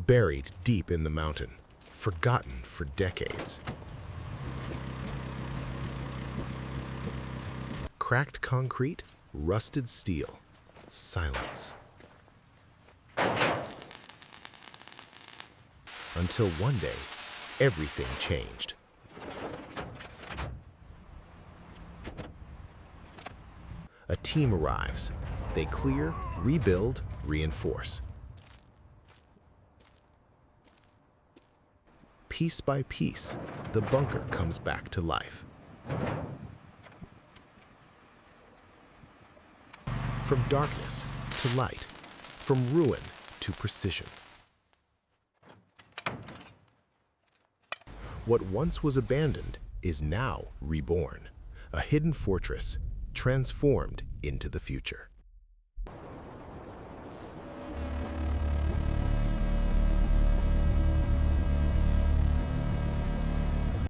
buried deep in the mountain, forgotten for decades. Cracked concrete, rusted steel, silence. Until one day, everything changed. A team arrives. They clear, rebuild, reinforce. Piece by piece, the bunker comes back to life. From darkness to light, from ruin to precision. What once was abandoned is now reborn, a hidden fortress transformed into the future.